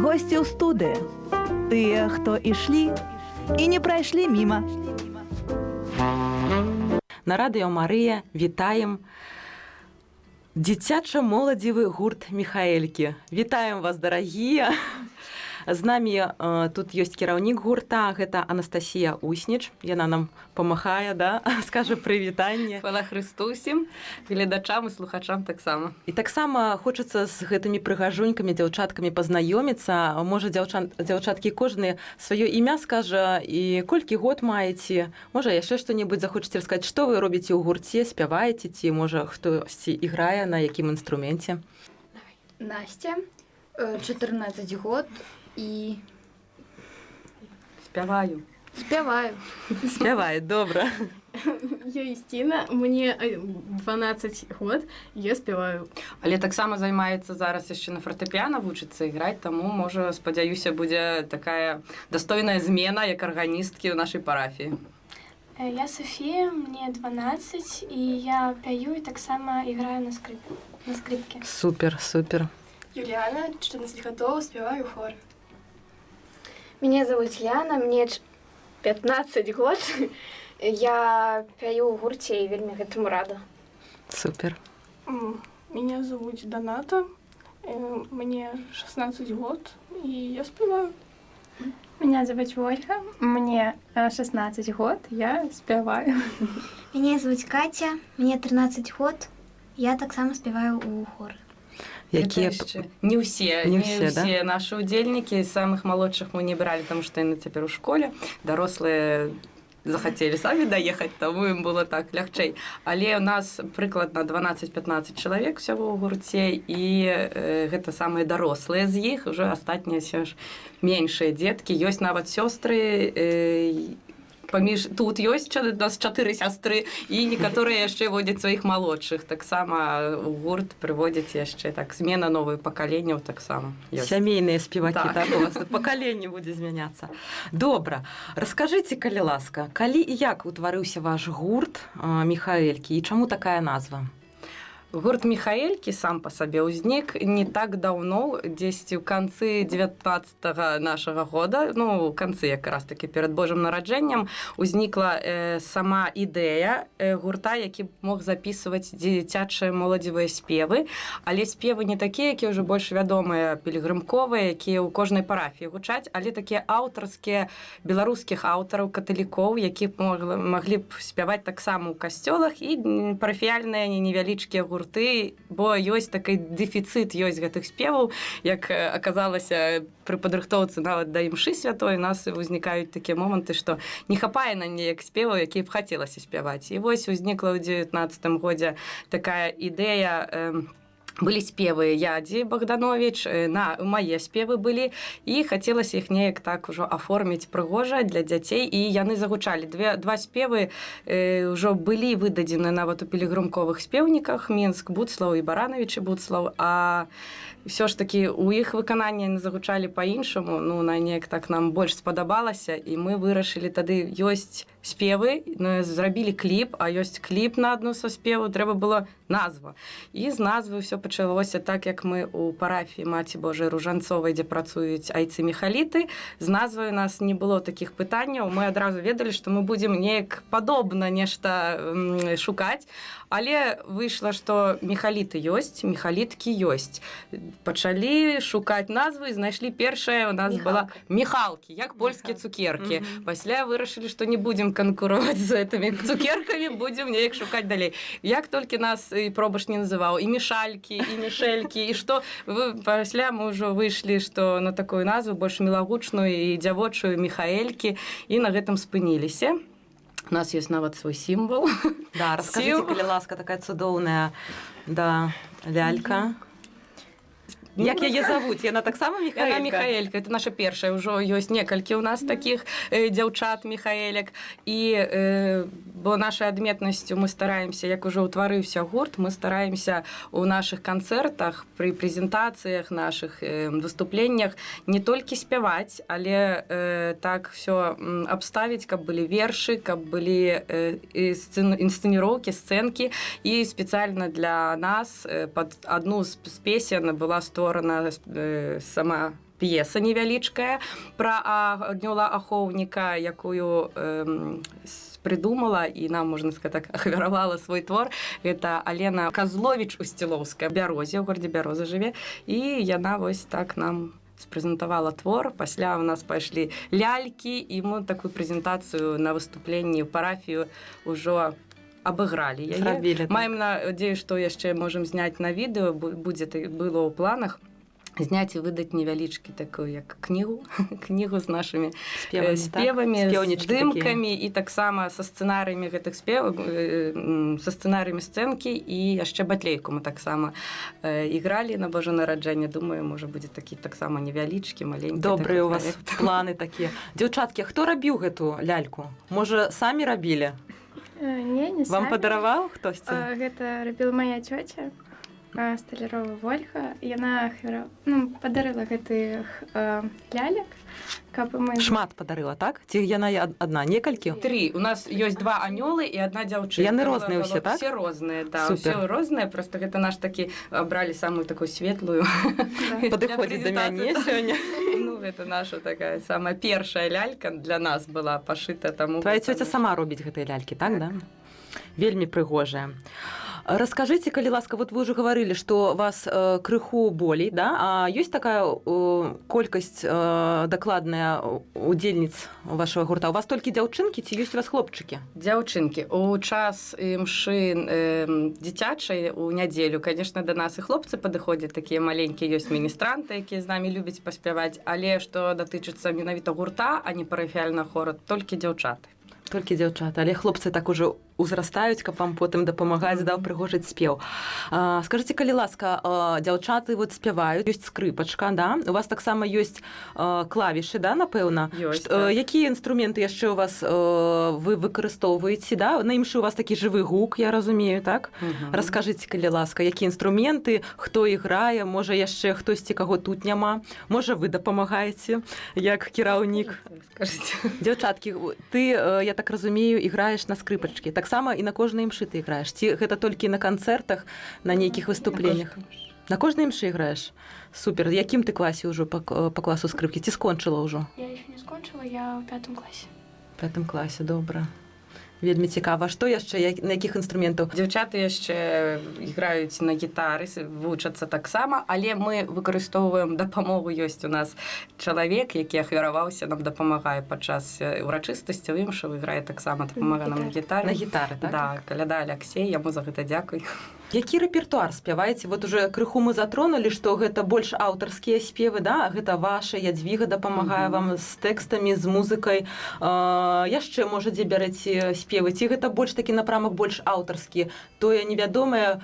Гості ў студыі. Тыя, хто ішлі і не прайшлі міма. На радыё Марыя вітаем дзіцяча-моладзевы гурт Міхаэлькі. Вітаем вас, дарагія! З намі тут ёсць кіраўнік гурта, гэта Анастасія Усніч. Яна нам памахае, да? Скажа прывітанне. Хвала Хрысту усім, гледачам і слухачам таксама. І таксама хочацца з гэтымі прыгажунькамі, дзяўчаткамі пазнаёміцца. Можа, дзяўчаткі кожны сваё імя скажа і колькі год маеце. Можа, яшчэ што-небудзь захочаце расказаць, што вы робіце ў гурце, спяваеце, ці, можа, хтосьці іграе, на якім інструменце? Настя, 14 год і... Спяваю. Спявае, добра. Я Юстина, мне 12 год, я спяваю. Але таксама займаецца зараз яшчэ на фартэпіяна, вучыцца іграць, таму, можа, спадзяюся, будзе такая дастойная змена, як арганісткі ў нашай парафіі. Я Софія, мне 12, і я пяю і таксама іграю на скрипке. Супер, супер. Юлиана, 14 годов, спеваю хор. Меня зовут Яна, мне 15 год. Я пяю ў гурце і вельмі гэтаму рада. Супер. Меня зовут Доната, мне 16 год, и я спеваю. Меня зовут Ольга, мне 16 год, я спеваю. Меня зовут Катя, мне 13 год, я таксама спеваю ў хоры. Якія... Не ўсе да? Нашы ўдзельнікі, самых малодшых мы не бралі, таму што яны цяпер у школе, дарослыя захацелі самі даехаць, таму ім было так лягчэй. Але ў нас прыкладна 12-15 чалавек усяго ў гурце, і гэта самыя дарослыя з іх, ужо астатнія ж меншыя дзеткі. Ёсць нават сёстры, тут ёсць у нас 4 сястры, і некаторыя яшчэ водзяць сваіх малодшых. Таксама ў гурт прыводзяць яшчэ так змена новых пакаленняў таксама ёсць. Сямейныя спевакі, так, у вас пакаленне будзе змяняцца. Добра, раскажыце, калі ласка, калі і як утварыўся ваш гурт Міхаэлькі, і чаму такая назва? Гурт Міхаэлькі сам па сабе ўзнік не так даўно, дзесьці ў канцы 19-го нашага года, ну, ў канцы якраз такі перад Божым нараджэннем, узнікла сама ідэя гурта, які мог запісваць дзіцячыя моладзевыя спевы, але спевы не такія, якія ўжо больш вядомыя, пілігрымковыя, якія ў кожнай парафіі гучаць, але такія аўтарскія беларускіх аўтараў, каталікоў, які маглі б спяваць таксама ў касцёлах, і парафіяльныя невялічкія гурты, бо ёсць такі дэфіцыт ёсць гэтых спеваў, як аказалася пры падрыхтоўцы нават да імшы святой, у нас узнікаюць такія моманты, што не хапае на неяк спеваў, якія б хацелася спяваць. І вось узнікла ў 19 годзе такая ідэя. Былі спевы Ядзі Богданович, мае спевы былі, і хацелася іх неяк так ужо аформіць прыгожа для дзяцей, і яны загучалі. Два спевы ўжо былі выдадзены нават у пілігрымковых спеўніках, Мінск Буцлаў і Баранавіч і Буцлаў, а ўсё ж такі у іх выкананні яны загучалі па-іншаму, ну, на неяк так нам больш спадабалася, і мы вырашылі тады, ёсць спевы, зрабілі кліп, а ёсць кліп на адну са спеву, трэба было назва. І з назвы ўсё пачалося так, як мы у парафіі Маці Божай Ружанцовай, дзе працуюць айцы-міхаліты. З назвай у нас не было такіх пытанняў, мы адразу ведалі, што мы будзем неяк падобна нешта шукаць, але выйшла, што міхаліты ёсць, міхаліткі ёсць. Пачалі шукаць назву і знайшлі першая у нас была Міхалкі, як польскія цукеркі. Пасля вырашылі, што не будзем канкураваць з гэтымі цукеркамі, будзем неяк шукаць далей. Як толькі нас і пробаш не называў, і мішалькі, і мішэлькі, і што пасля мы ўжо выйшлі, што на такую назву больш мілагучную і дзявочую Міхаэлькі, і на гэтым спыніліся. У нас ёсць нават свой сімвал. Да, раскажыце, калі ласка, такая цудоўная, да, лялька. Як яе завуць? Яна таксама Міхаэлька? Яна Міхаэлька. Это наша першая. Ужо ёсць некалькі ў нас такіх дзяўчат Міхаэлек. І бо нашай адметнасцю мы стараемся, як ужо ўтварыўся гурт, мы стараемся ў нашых канцэртах, пры прэзентацыях нашых выступленнях не толькі спяваць, але так всё абставіць, каб былі вершы, каб былі інсцэніроўкі, сцэнкі. І спецыяльна для нас пад адну з песен была створана сама п'еса невялічкая пра анёла ахоўніка, якую придумала і нам, можна сказати, так, ахвяравала свой твор. Гэта Алена Казловіч Устілоўская, в Бярозе, у горадзе Бяроза жыве, і яна вось так нам спрэзентавала твор. Пасля у нас пайшлі лялькі, і мы такую прэзентацыю на выступленні ў парафію ўжо абыгралі яе. Зрабілі, так. Маем надзею, што яшчэ можам зняць на відэо, было ў планах зняць і выдаць невялічкі такую як кнігу з нашымі спевамі, з дымкамі і таксама са сцэнарыямі гэтых спеваў, са сцэнарыямі сцэнкі, і яшчэ батлейку мы таксама ігралі на Божае нараджэнне. Думаю, можа будзе такі таксама невялічкі, маленькі. Добрыя у вас планы такія. Дзяўчаткі, хто рабіў гэту ляльку? Можа, самі рабілі? Не Вам самі. падараваў хтосьці? Гэта рабіла моя цёця, Сталярова Вольга. Яна падарыла гэтых лялек, каб мы... Шмат падарыла, так? Ці яна адна? Некалькі? 3. У нас ёсць 2 анёлы і 1 дзяўчынка. Яны розныя ўсе, так? Все розныя, да. Супер. Все розныя, просто гэта наш такі, бралі самую такую светлую. Падыходзіць да мяне сёння. Ну, гэта наша такая самая першая лялька для нас была пашыта. Твоя цёця сама робіць гэтыя лялькі, так, да? Вельмі прыгожая. Расскажите, калі ласка, вот вы уже говорили, что вас крыху болей, да? А есть такая колькасць дакладная удзельніц вашего гурта? У вас толькі дзяўчынкі ці ёсць у вас хлопчыкі? Дзяўчынкі. У час мшы дзіцячай у нядзелю, конечно, да нас і хлопцы падыходзяць, такія маленькія ёсць міністранты, якія з намі любяць паспяваць, але што датычыцца менавіта гурта, а не парафіяльнага хора, толькі дзяўчаты. Толькі дзяўчаты, але хлопцы так ужо узрастаюць, каб вам потым дапамагаць, прыгожыць спеў. Скажыце, калі ласка, дзяўчаты вот спяваюць, ёсць скрыпачка, да? У вас таксама ёсць клавішы, да, напэўна? Ёсць, так. Якія інструменты яшчэ ў вас вы выкарыстоўваеце, да? На імшы у вас такі жывы гук, я разумею, так? Раскажыце, калі ласка, якія інструменты, хто іграе, можа яшчэ хтосьці, каго тут няма, можа вы дапамагаеце, як кіраўнік. Скажыце. Дзяўчаткі, ты, я так разумею, іграеш на скрыпачкі. Таксама і на кожнай імшы ты іграеш. Ці гэта толькі на канцэртах, на нейкіх выступленнях? На кожнай імшы іграеш? Супер. Якім ты класе ўжо па класу скрыпкі? Ці скончыла ўжо? Я еще не скончила, я в 5 классе. В 5 класе, добра. Вельмі цікава. Што яшчэ, на якіх інструментаў? Дзяўчаты яшчэ іграюць на гітары, вучацца таксама, але мы выкарыстоўваем дапамогу. Ёсць у нас чалавек, які ахвяраваўся, нам дапамагае падчас урачыстасці, імшаў іграе таксама, дапамагае нам на гітары. На гітары, так? Да, Каляда Аляксей, яму за гэта дзякуй. Які рэпертуар спяваеце? Вот уже крыху мы затронулі, што гэта больш аўтарскія спевы, да? Гэта ваша, Ядвіга дапамагае вам з тэкстамі, з музыкай. Яшчэ, можа, дзе бярэце спевы? Ці гэта больш такі напрамак больш аўтарскі? Тое невядомае,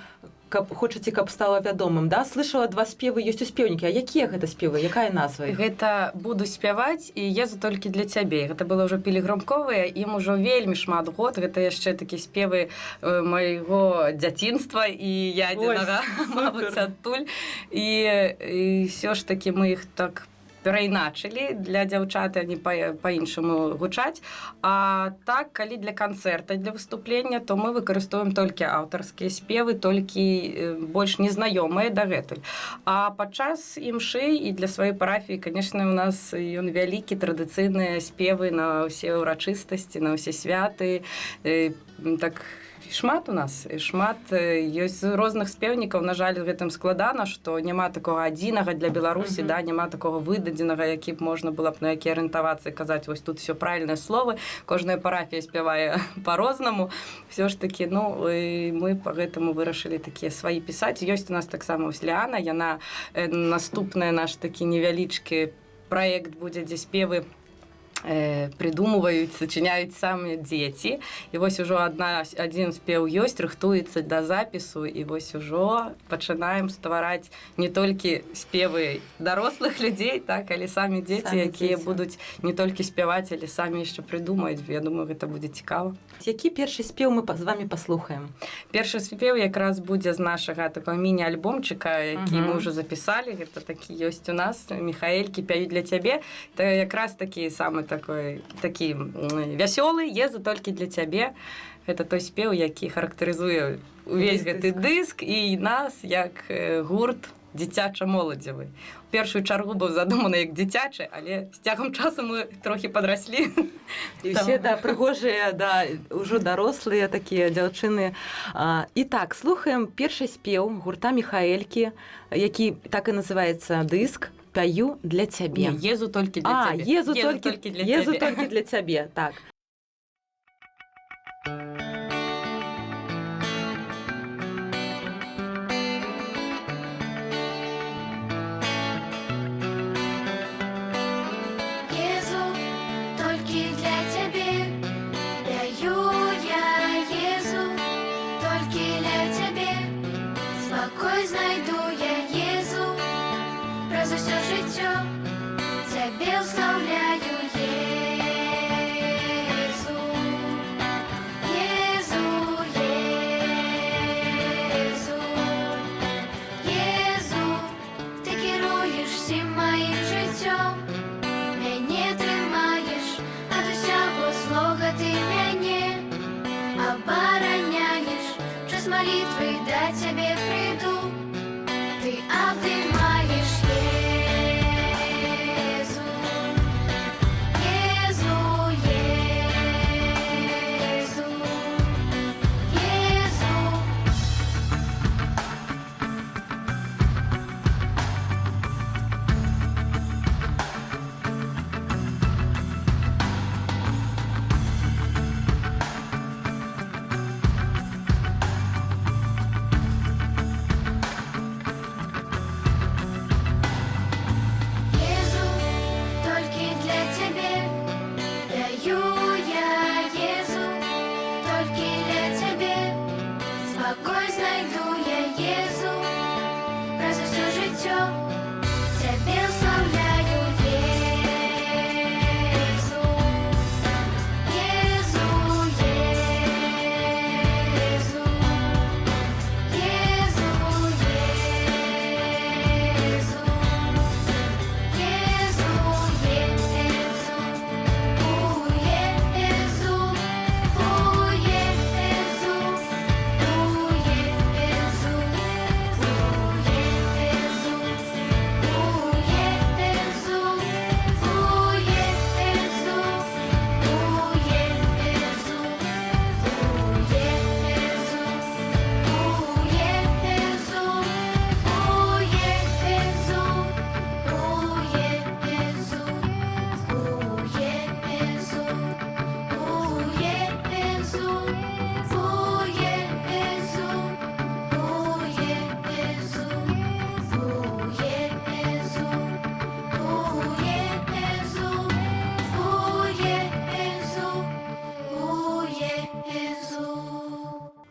хочаце, каб стала вядомым, да? Слышала, 2 спевы ёсць у спеўнікі. А якія гэта спевы? Якая назва іх? Гэта «Буду спяваць» і «Езу толькі для цябе». Гэта было ўжо пілігрымковыя, ім ужо вельмі шмат год. Гэта яшчэ такі спевы майго дзяцінства і ядзенага, мабыць, адтуль. І ўсё ж такі мы іх так перайначылі для дзяўчат, они па-іншаму гучаць. А так, калі для канцэрта, для выступлення, то мы выкарыстоўваем толькі аўтарскія спевы, толькі больш незнаёмыя дагэтуль. А падчас імшы і для сваёй парафіі, канешне, у нас ён вялікі, традыцыйныя спевы на ўсе ўрачыстасці, на ўсе святы. Так, шмат у нас, шмат ёсць розных спеўнікаў. На жаль, гэтым складана, што няма такога адзінага для Беларусі, да, няма такога выдадзенага, які б можна было б на які арыентавацца і казаць, вось тут все правільныя словы. Кожная парафія спявае па-рознаму. Всё ж такі, ну, мы па гэтаму вырашылі такія сваі пісаць. Ёсць у нас таксама Ляна, яна наступная наш такі невялічкі праект будзе, дзе спевы придумываюць, сачыняюць самі дзеці. І вось ужо адзін спеў ёсць, рыхтуецца да запісу, і вось ужо пачынаем ствараць не толькі спевы дарослых людзей, так, але самі дзеці, якія будуць не толькі спяваць, але самі яшчэ прыдумаюць. Я думаю, гэта будзе цікава. Які першы спеў мы з вами паслухаем? Першы спеў якраз будзе з нашага такого міні-альбомчыка, які мы ўжо запісалі. Гэта такі ёсць у нас. Міхаэлькі пяю для цябе. Это якраз такі самы такі вясёлы, «Езу толькі для цябе». Гэта той спеў, які характарызуе увесь гэты дыск і нас, як гурт дзіцяча-моладзевы. У першую чаргу быў задуманы як дзіцячы, але з цягам часу мы трохі падраслі. І ўсе прыгожыя, ўжо дарослыя такія дзяўчыны. І так, слухаем першы спеў гурта Міхаэлькі, які так і называецца дыск «Пяю для цябе». Езу толькі для цябе. Езу толькі для цябе, так.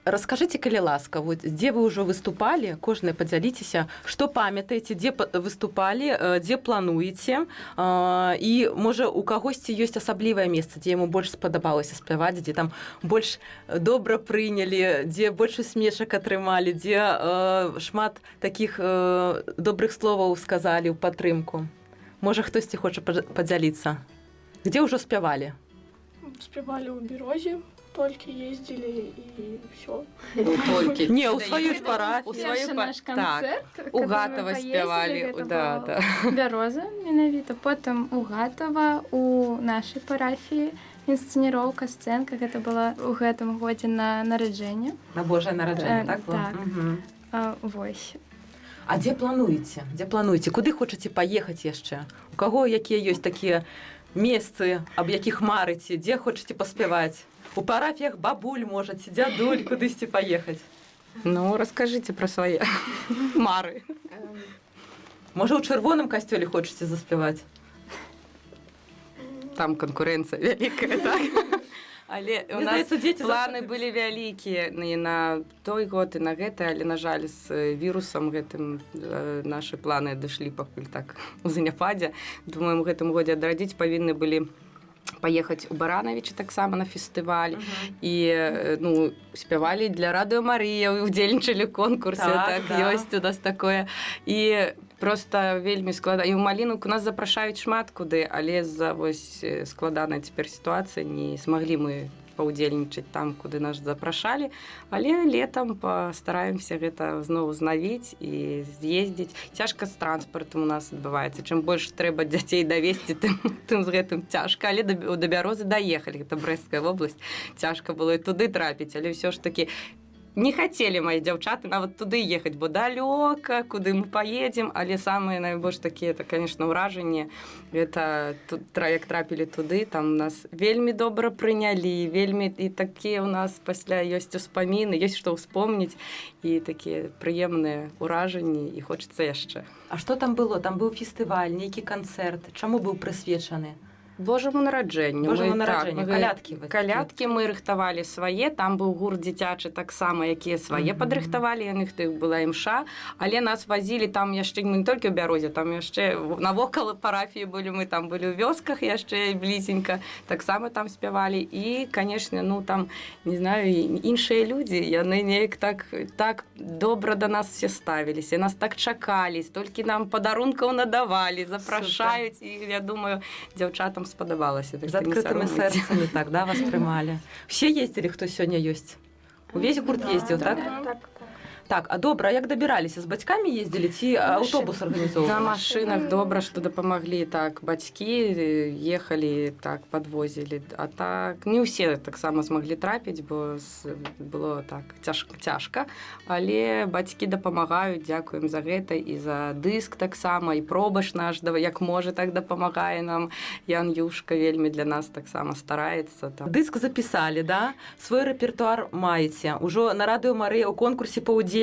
Раскажыце, калі ласка, дзе вы ўжо выступалі, кожнае падзяліцеся, што памятаеце, дзе выступалі, дзе плануеце, і, можа, у кагосьці ёсць асаблівае месца, дзе яму больш спадабалася спяваць, дзе там больш добра прынялі, дзе больш усмешак атрымалі, дзе шмат такіх добрых словаў сказалі ў падтрымку. Можа, хтосьці хоча падзяліцца. Дзе ўжо спявалі? Спявалі ў Берозе. Только ездили и все. Только. Не, у свою ж парафію. У свою наш концерт. У Гатова спявалі. Да. Бяроза, менавіта. Потым у Гатова, у нашай парафіі. Інсцэніроўка, сцэнка. Гэта была ў гэтым годзе на нараджэнне. На Божае нараджэнне, так было? Так. Вось. А дзе плануеце? Дзе плануеце? Куды хочаце паехаць яшчэ? У каго якія ёсць такія месцы, аб якіх марыце? Дзе хочаце паспяваць? У парафіях бабуль, можаце, дзядуль, кудысьці паехаць. Ну, раскажыце пра свае мары. Можа, ў чырвоным касцёле хочаце заспяваць? Там канкурэнцыя вялікая, так? Але у нас планы былі вялікія на той год і на гэты, але, на жаль, з вірусам гэтым нашы планы дышлі пакуль так у заняпадзе. Думаем, у гэтым годзе адрадзіць павінны былі паехаць у Баранавічы таксама на фестываль і спявалі для Радыё Марыя, удзельнічалі ў конкурсе, так ёсць у нас такое. І проста вельмі складана. І ў Малінаўку нас запрашаюць шмат куды, але з-за складанай цяпер сітуацыі не змаглі мы паўдзельнічаць там, куды нас запрашалі, але летам пастараемся гэта зноў узнавіць і з'ездзіць. Цяжка з транспартам у нас адбываецца. Чым больш трэба дзяцей давесці, тым з гэтым цяжка. Але да Бярозы даехалі, гэта Брэсцкая вобласць. Цяжка было і туды трапіць, але ўсё ж такі не хацелі мои дзяўчаты нават туды ехаць, бо далёка, куды мы поедзем, але самыя найбольш такія, это, конечно, ўражанні. Гэта як трапілі туды, там нас вельмі добра прынялі, вельмі і такія ў нас пасля ёсць успаміны, ёсць што ўспомніць, і такія прыемныя ўражанні, і хочацца яшчэ. А што там было? Там быў фестываль, нейкі канцэрт. Чаму быў прысвечаны? Божаму нараджэнню. Калядкі мы рыхтавалі свае, там быў гурт дзіцячы таксама, якія свае падрыхтавалі, яных тых была імша, але нас вазілі там яшчэ, мы не толькі ў Бярозе, там яшчэ навокал парафіі былі, мы там былі ў вёсках яшчэ блізенька, таксама там спявалі, і, канешне, ну там, не знаю, іншыя людзі, яны неяк так добра да нас все ставіліся, нас так чакалі, столькі нам падарункаў надавалі, запрашаюць, і, я думаю, дзяўчатам спадабалася. З адкрытымі сэрцамі, так, да, вас прымалі. Усе ездзілі, хто сёння ёсць? Увесь гурт ездзіў, так? Так, а добра, як дабіраліся? З бацькамі ездзілі ці аўтобус арганізоўвалі? На машынах добра, што дапамаглі, так, бацькі ехалі, так, падвозілі. А так, не ўсе таксама змаглі трапіць, бо было так цяжка, але бацькі дапамагаюць, дзякуем за гэта, і за дыск таксама, і пробач наш, як можа, так дапамагае нам. Ян Юшка вельмі для нас таксама стараецца. Дыск запісалі, да? Свой рэпертуар маеце. Ужо на Радыё Марыя ў конкурсе паўдзельнічалі.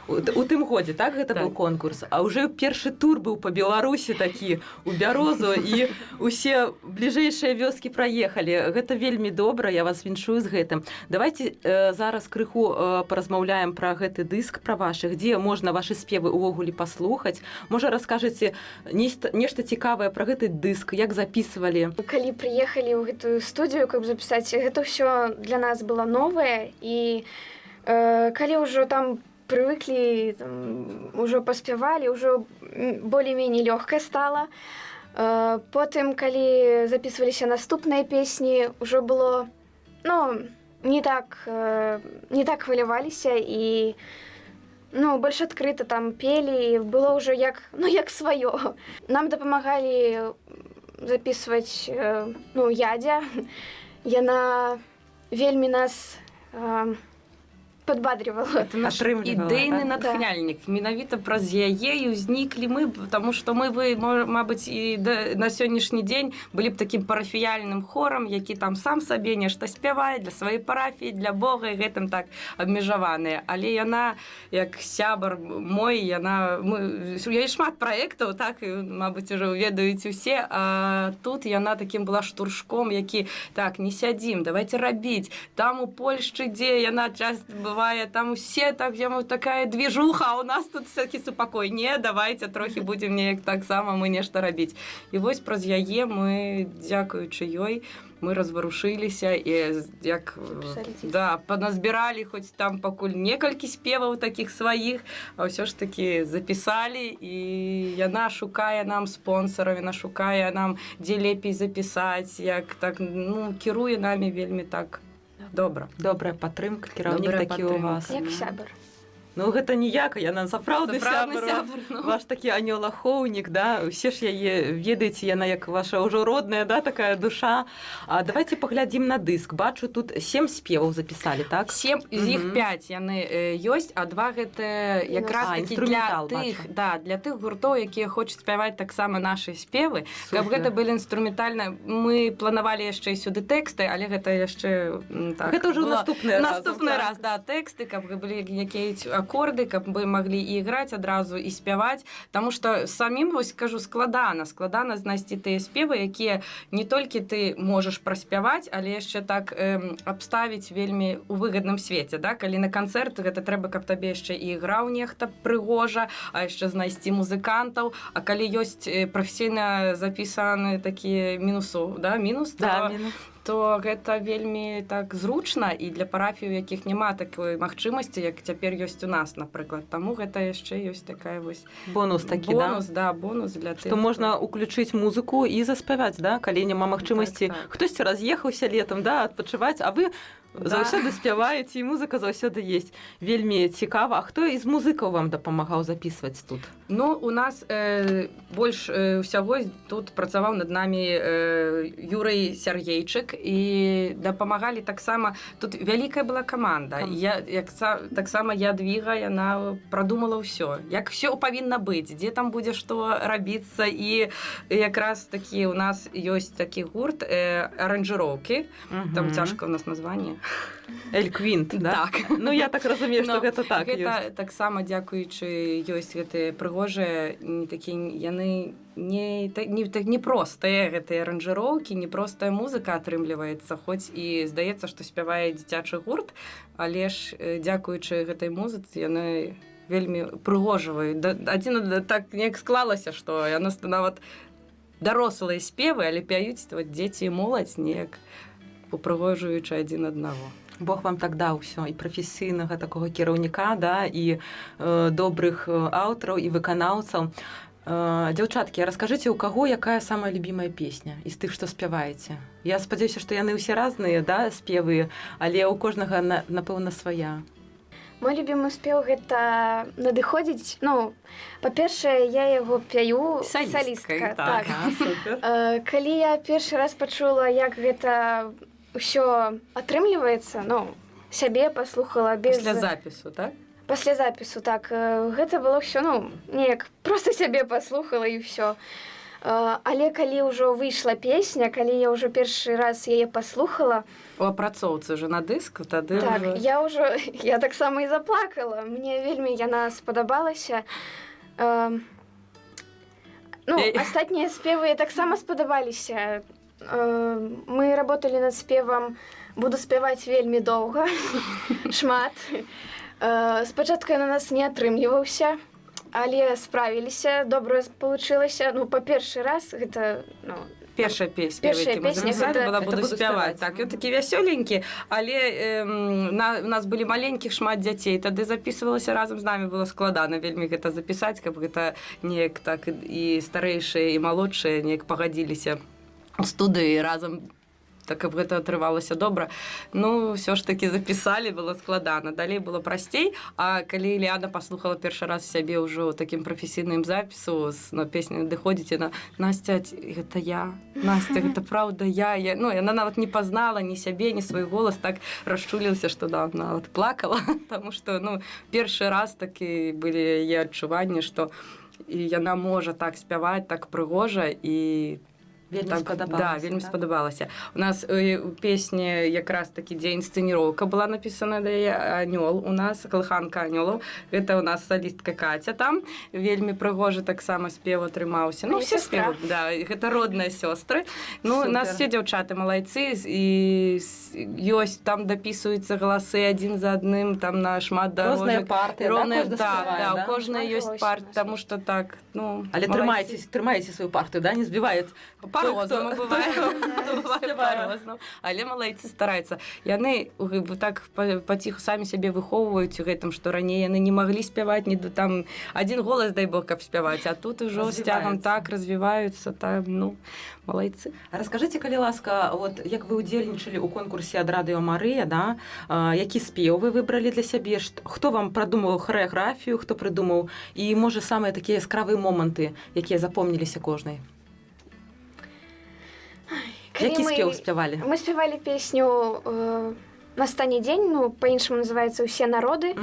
У тым годзе, так, гэта быў конкурс, а ўжо першы тур быў па Беларусі такі, у Бярозу, і усе бліжэйшыя вёскі праехалі. Гэта вельмі добра, я вас віншую з гэтым. Давайте зараз крыху паразмаўляем пра гэты дыск, пра вашых, дзе можна вашы спевы ўвогуле паслухаць. Можа, раскажаце нешта цікавае пра гэты дыск, як запісвалі? Калі прыехалі ў гэтую студыю, каб запісаць, гэта ўсё для нас было новае, і калі ўжо там прывыклі, ўжо паспявалі, ўжо болей-меней лёгкае стала. Потым, калі запісваліся наступныя песні, ўжо было, ну, не так хваляваліся і, ну, больш адкрыта там пелі, было ўжо як сваё. Нам дапамагалі запісваць, ну, Ядзя. Яна вельмі нас падбадрівала. Это наш ідэйны натхняльнік. Менавіта праз яе і ўзніклі мы, потому што мы бы, мабыць, і на сённяшні дзень былі б такім парафіяльным хорам, які там сам сабе нешта спявае для сваёй парафіі, для Бога, і гэтым так абмежаваныя. Але яна, як сябар мой, ёсць шмат праектаў, так, мабыць, ужо ведаюць усе, а тут яна такім была штуршком, які, так, не сядзім, давайте рабіць. Там у Польшчы, дзе яна часто бывае, там усе так, такая движуха, а у нас тут всякі супакой. Не, давайте трохі будзем неяк таксама мы нешта рабіць. І вось праз яе мы, дзякуючы ёй, мы разварушыліся і як паназбіралі хоць там пакуль некалькі спеваў такіх сваіх, а ўсё ж такі запісалі, і яна шукае нам спонсараў, яна шукае нам, дзе лепей запісаць, як так, ну, кіруе намі вельмі так добра. Добрая падтрымка, кіраўнік такі ў вас. Як сябар. Ну, гэта ніяка, яна сапраўдны сябар. Ваш такі анёл-ахоўнік, да? Усе ж яе ведаеце, яна як ваша ўжо родная, да, такая душа. А давайте паглядзім на дыск. Бачу, тут 7 спеваў запісалі, так? 7, з іх 5 яны ёсць, а 2 гэта якраз такі для тых гуртоў, якія хочуць спяваць таксама нашы спевы. Каб гэта былі інструментальна, мы планавалі яшчэ і сюды тэксты, але гэта яшчэ... Гэта ўжо наступны раз. Наступны раз, да, тэксты, каб былі якія акорды, каб мы маглі і іграць адразу, і спяваць, таму што самім, вось кажу, складана знайсці тыя спевы, якія не толькі ты можаш праспяваць, але яшчэ так абставіць вельмі ў выгадным свеце, да? Калі на канцэрт, гэта трэба, каб табе яшчэ і іграў нехта прыгожа, а яшчэ знайсці музыкантаў, а калі ёсць прафесійна запісаны такія мінусу, да, мінус, то гэта вельмі так зручна і для парафій, у якіх няма такой магчымасці, як цяпер ёсць у нас, напрыклад. Таму гэта яшчэ ёсць такая вось Бонус такі, бонус, да, бонус для тых. Што можна ўключыць музыку і заспяваць, да? Калі няма магчымасці. Так. Хтосьці раз'ехаўся летам, да, адпачываць, а вы заўсёды спяваеце, і музыка заўсёды есть. Вельмі цікава. А хто з музыкаў вам дапамагаў запісваць тут? Ну, у нас больш усяго тут працаваў над намі Юрый Сяргейчык, і дапамагалі таксама, тут вялікая была каманда. Таксама Ядвіга, яна прадумала ўсё. Як ўсё павінна быць, дзе там будзе што рабіцца, і якраз такі у нас ёсць такі гурт аранжыроўкі, там цяжка у нас названне. Эль-Квінт, да? Так. Ну, я так разумею, што гэта так ёсць. Гэта таксама, дзякуючы, ёсць гэтыя прыгожыя, яны не простыя гэтыя аранжыроўкі, не простая музыка атрымліваецца, хоць і здаецца, што спявае дзіцячы гурт, але ж дзякуючы гэтай музыцы яны вельмі прыгожваюць. Адзін так неяк склалася, што яны нават дарослыя спевы, але пяюць дзеці і моладзь неяк упрыгожваючы адзін аднаго. Бог вам так даў усё, і прафесійнага такога кіраўніка, да, і добрых аўтараў і выканаўцаў. Дзяўчаткі, раскажыце, у каго якая самая любімая песня з тых, што спяваеце? Я спадзяюся, што яны ўсе разныя, да, спевы, але ў кожнага, напэўна, свая. Мой любімы спеў гэта надыходзіць. Ну, па-першае, я яго пяю салістка. Так, супер. Калі я першы раз пачула, як гэта ўсё атрымліваецца, ну, сябе паслухала без... Пасля запісу, так? Пасля запісу, так. Гэта было ўсё, ну, неяк проста сябе паслухала і ўсё. Але калі ўжо выйшла песня, калі я ўжо першы раз яе паслухала... У апрацоўцы ўжо на дыск, тады так, ўжо... Я таксама і заплакала. Мне вельмі яна спадабалася. Ну, астатнія спевы таксама спадабаліся. Мы работалі над спевам «Буду спяваць вельмі доўга», шмат. Спачатку ён у нас не атрымліваўся, але справіліся, добра получылася. Ну, па першы раз гэта... Першая песня, які мы записали, была «Буду спяваць». Так, ён такі вясёленькі, але у нас былі маленькіх шмат дзяцей, тады записывалася разам з намі, было складана вельмі гэта запісаць, каб гэта неяк так і старэйшыя, і малодшыя неяк пагадзіліся у студыі разам, так каб гэта атрымалася добра. Ну, ўсё ж такі запісалі, было складана. Далей было прасцей, а калі Ліана паслухала першы раз сябе ўжо ў такім прафесійным запісу, на песні надыходзіць, яна: «Настя, гэта я, Настя, гэта праўда я». Ну, яна нават не пазнала ні сябе, ні свой голас, так расчулілася, што нават плакала, таму што, ну, першы раз такі былі яе адчуванні, што яна можа так спяваць, так прыгожа, і Вельмі спадабалася. Да, вельмі спадабалася. У нас у песні якраз такі, дзе інсцэніроўка была напісана, да яе «Анёл» у нас, «Калыханка анёлаў». Гэта у нас салістка Катя там. Вельмі прыгожы таксама спеў атрымаўся. Ну, все спевы. Да, гэта родныя сёстры. Ну, у нас все дзяўчаты малайцы, і ёсць, там дапісваюцца галасы адзін за адным, там на шмат дорожак. Розныя парты, да? Да, у кожнай ёсць парт, таму што так, ну... Але трымаеце сваю партыю, да, не збіваюць? По-рознаму бывае, по-рознаму. Але малайцы стараюцца. Яны так паціху самі сябе выхоўваюць у гэтым, што раней яны не маглі спяваць, там адзін голас, дай Бог, каб спяваць, а тут ужо з цягам так развіваюцца, так, ну, малайцы. Раскажыце, калі ласка, вот як вы удзельнічалі ў конкурсе ад Радыё Марыя, да, які спеў вы выбралі для сябе, хто вам прадумаў харэаграфію, хто прыдумаў, і, можа, самыя такія яскравыя моманты, якія запомніліся кожнай? Які спеў спявалі? Мы спявалі песню «Настане дзень», ну, па-іншаму называецца «Усе народы».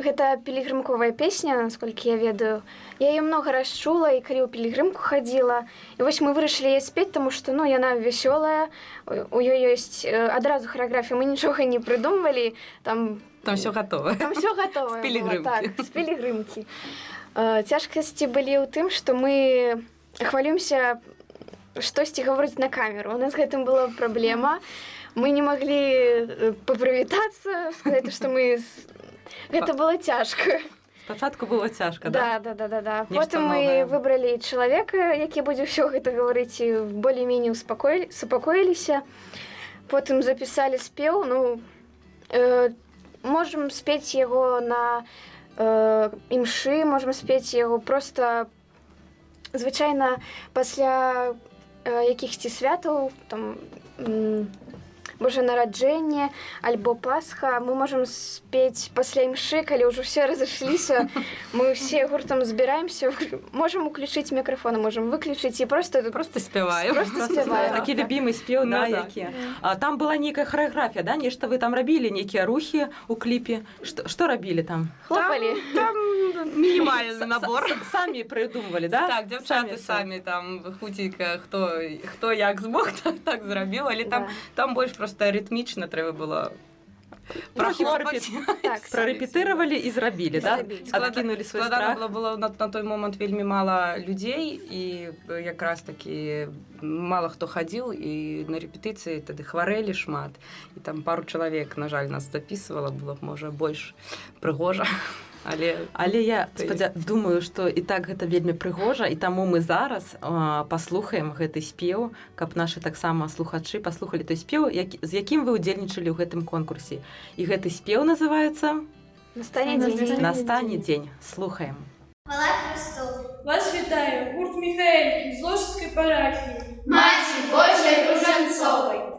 Гэта пілігрымковая песня, насколькі я ведаю. Я яе многа раз чула, і калі ў пілігрымку хадзіла. І вось мы вырашылі яе спець, таму што, ну, яна вясёлая, у ёй ёсць адразу харэаграфія, мы нічога не прыдумвалі, там ўсё гатова. Там ўсё гатова. З пілігрымкі. Так, з пілігрымкі. Цяжкасці былі ў тым, што мы хвалюемся штосьці гаворыць на камеру. У нас гэтым была праблема. Мы не маглі папрывітацца, сказаць, што мы... Гэта было цяжка. Спачатку было цяжка, да? Да. Потым мы выбралі чалавека, які будзе ўсё гэта гаварыць, і болей-меней супакоіліся. потым запісалі спеў, ну можам спець яго на імшы, можам спець яго проста звычайна пасля якіхсьці святаў, там Божае нараджэнне альбо Пасха, мы можам спець пасля імшы, калі ўжо ўсе разышліся, мы ўсе гуртам збіраемся, можам уключыць мікрафон, можам выключыць і просто спяваем. Такі любімы спеў, да, які. Там была нейкая харэаграфія, да? Нешта вы там рабілі, нейкія рухі ў кліпе. Што рабілі там? Хлопалі. Там мінімальны набор. Самі прыдумвалі, да? Так, дзяўчаты самі там хуценька, хто як змог, так зрабіў, але там больш просто рытмічна трэба было прарэпетыравалі і зрабілі, да? Адкінулі свой страх. Было на той момант вельмі мала людзей, і якраз такі мала хто хадзіў, і на рэпетыцыі тады хварэлі шмат. І там пару чалавек, на жаль, нас запісвала, было б, можа, больш прыгожа. Але я думаю, што і так гэта вельмі прыгожа, і таму мы зараз паслухаем гэты спеў, каб нашы таксама слухачы паслухалі той спеў, з якім вы ўдзельнічалі ў гэтым конкурсе. І гэты спеў называецца «Настане дзень». Слухаем. Хвала Христу! Вас вітаю, гурт Михаэлькі з Ложскай парафіі. Маці Божай Ружанцовай!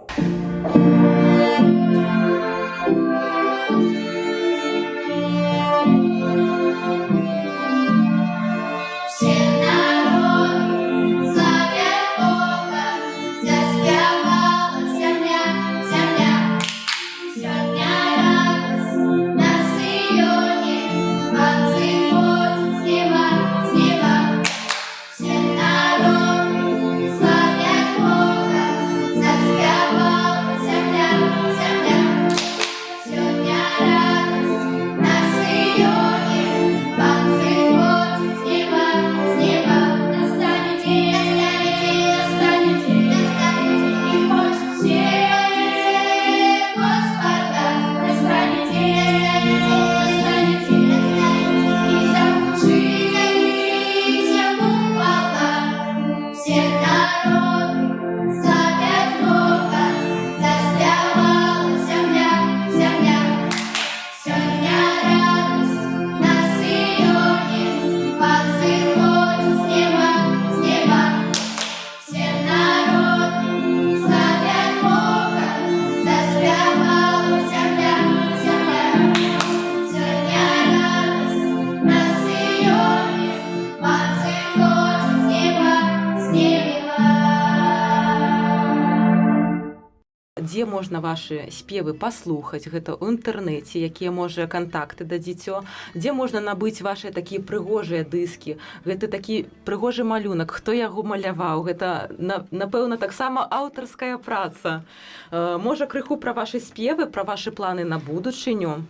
Дзе можна вашы спевы паслухаць, гэта ў інтэрнэце, якія, можа, кантакты дадзіце, дзе можна набыць вашыя такія прыгожыя дыскі, гэта такі прыгожы малюнак, хто яго маляваў, гэта, напэўна, таксама аўтарская праца. Можа, крыху пра вашы спевы, пра вашы планы на будучыню?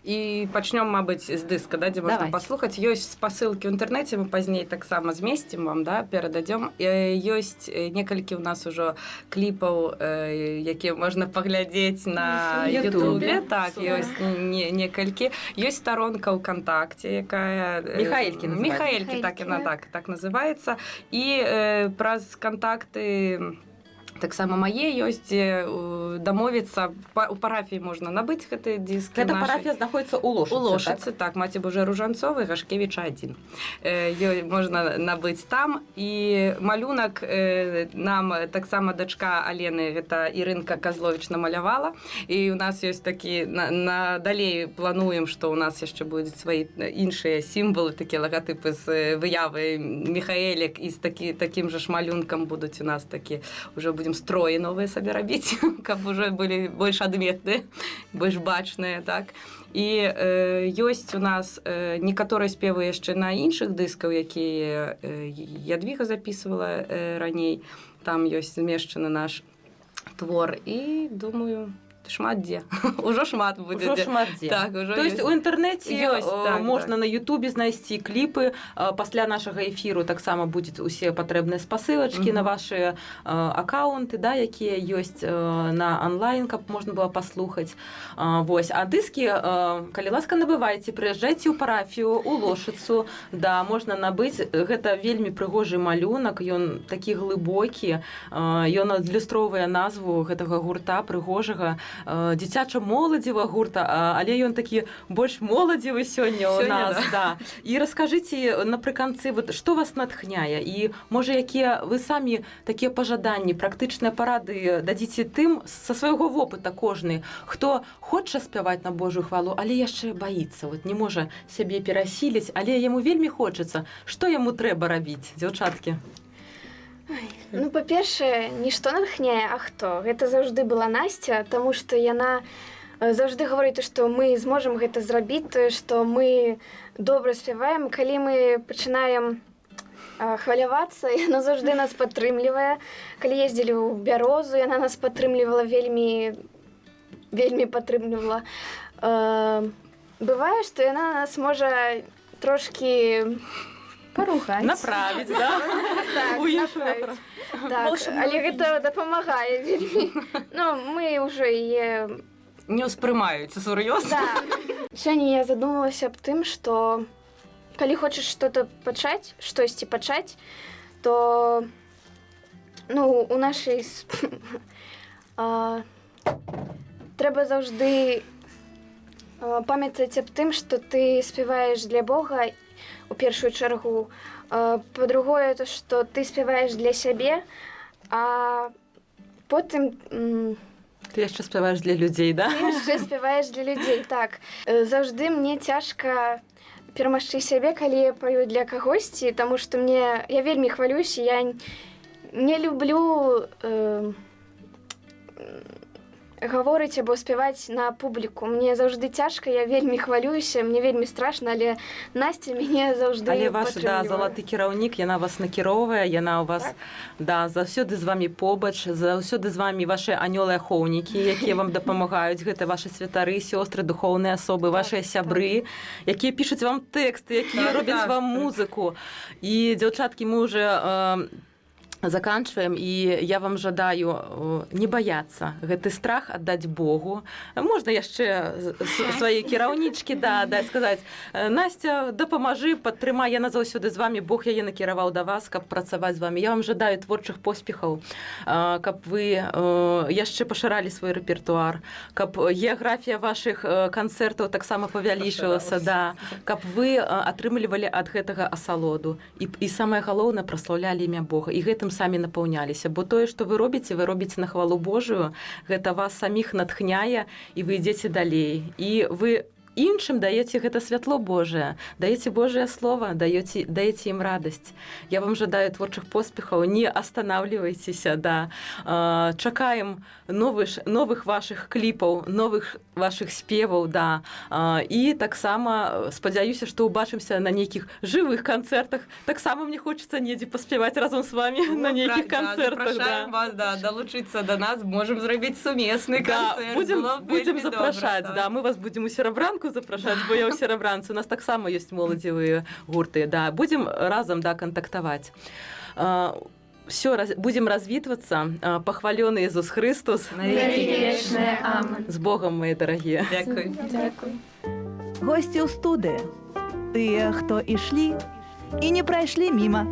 І пачнём, мабыць, з дыска, да, дзе можна паслухаць. Ёсць спасылкі ў інтэрнэце, мы пазней таксама змесцім вам, да, перададзём. Ёсць некалькі ў нас ужо кліпаў, якія можна паглядзець на Ютубе. Так, ёсць некалькі. Ёсць старонка ў кантакце, якая... Михаэлькі называецца. Михаэлькі, так яна так называецца. І праз кантакты... Таксама мае ёсць, дамовіцца, у парафіі можна набыць гэты дыск. Гэта парафія знаходзіцца ў Лошыцы, у Лошыцы, так, Маці Божай Ружанцовай, Гашкевіча 1. Можна набыць там. І малюнак нам таксама дачка Алены, гэта Ірынка Казловіч, намалявала. І у нас ёсць такі, надалей плануем, што у нас яшчэ будуць свае іншыя сімвалы, такія лагатыпы з выявай Михаэлек, і з такім жа ж малюнкам будуць у нас такі, ўжо будем строі новыя сабе рабіць, каб уже былі больш адметныя, больш бачныя, так. І ёсць у нас некаторыя спевы яшчэ на іншых дыскаў, якія Ядвіга запісвала раней. Там ёсць змешчаны наш твор. І, думаю, шмат дзе. Ужо шмат будзе. Ужо шмат дзе. Так, ужо То есть у інтэрнэце Ёсць, так, можна на Ютубе знайсці кліпы. Пасля нашага эфіру таксама будуць усе патрэбныя спасылачкі на ваши аккаунты, да, якія ёсць на онлайн, каб можна было паслухаць. Вось. А дыскі, калі ласка, набывайце, прыязджайце ў парафію, у Лошыцу. Да, можна набыць. Гэта вельмі прыгожы малюнак, ён такі глыбокі. Ён адлюстроўвае назву гэтага гурта прыгожага. Дзіцяча-моладзевага гурта, але ён такі больш моладзевы сёння ў нас. Да. І раскажыце напрыканцы, вот, што вас натхняе? І, можа, якія вы самі такія пажаданні, практычныя парады дадзіце тым са свайго вопыта кожны, хто хоча спяваць на Божую хвалу, але яшчэ баіцца, вот, не можа сябе перасіліць, але яму вельмі хочацца. Што яму трэба рабіць, дзяўчаткі? Ну, па-першае, нішто натхняе, а хто? Гэта заўжды была Насця, таму што яна заўжды гаворыць, што мы зможам гэта зрабіць, тое, што мы добра спяваем. Калі мы пачынаем хвалявацца, яна заўжды нас падтрымлівае. Калі ездзілі ў Бярозу, яна нас падтрымлівала вельмі падтрымлівала. Бывае, што яна нас можа трошкі Поругаць. Направіць, да? Так, направіць. Так, але гэта дапамагае вельмі. Ну, мы ўжо яе не ўспрымаюць сур'ёзна. Да. Сёння я задумалася аб тым, што калі хочаш штосьці пачаць, то ну, у нашай трэба заўжды памятаць аб тым, што ты спяваеш для Бога у першую чаргу. Па-другое, то, што ты спяваеш для сябе, а потым Ты яшчэ спяваеш для людзей, да? Ты яшчэ спяваеш для людзей, так. Заўжды мне цяжка перамагчы сябе, калі я паю для кагосьці, таму што я вельмі хвалююся, я не люблю гаворыць або спяваць на публіку. Мне заўжды цяжка, я вельмі хвалююся, мне вельмі страшна, але Насця мяне заўжды Але ваш, падтрымлівае. да, залаты кіраўнік, яна вас накіроўвае, яна ў вас, Так. да, заўсёды з вамі побач, заўсёды з вамі вашы анёлы-ахоўнікі, якія вам дапамагаюць, гэта вашы святары, сёстры, духоўныя асобы, вашыя сябры, якія пішуць вам тэксты, якія робяць вам музыку. І, дзяўчаткі, мы уже заканчваем, і я вам жадаю не баяцца гэты страх аддаць Богу. Можна яшчэ свае кіраўнічкі, да, сказаць: Насця, дапамажы, падтрымай, яна заўсёды з вамі, Бог яе накіраваў да вас, каб працаваць з вамі. Я вам жадаю творчых поспехаў, каб вы яшчэ пашыралі свой рэпертуар, каб геаграфія вашых канцэртаў таксама павялічылася, да, каб вы атрымлівалі ад гэтага асалоду. І самае галоўнае, праслаўлялі імя Бога. І гэтым самі напаўняліся, бо тое, што вы робіце на хвалу Божую, гэта вас саміх натхняе, і вы ідзеце далей. І вы іншым даеце гэта святло Божие, даеце Божие Слово, даеце ім радасць. Я вам жадаю творчых поспехаў, не останавливайтеся, да. Чакаем новых ваших кліпаў, новых ваших спеваў, да. І таксама спадзяюся, што ўбачымся на нейкіх жывых канцэртах. Таксама мне хочацца недзе паспяваць разом з вами на нейкіх канцэртах. Запрашаем вас, да, далучыцца да нас, можем зрабіць сумесны канцэрт. Будем запрашаць, да, мы вас будем у Серабранку запрашаць, бо я ў Серабранцы, у нас таксама ёсць моладзевыя гурты, да, будем разам, да, кантактаваць. Все, будем развитываться. Похвалён Иисус Христос. Вечное. Амин. С Богом, мои дорогие. Дякую. Гості ў студыі. Тыя, хто ішлі і не прайшлі міма.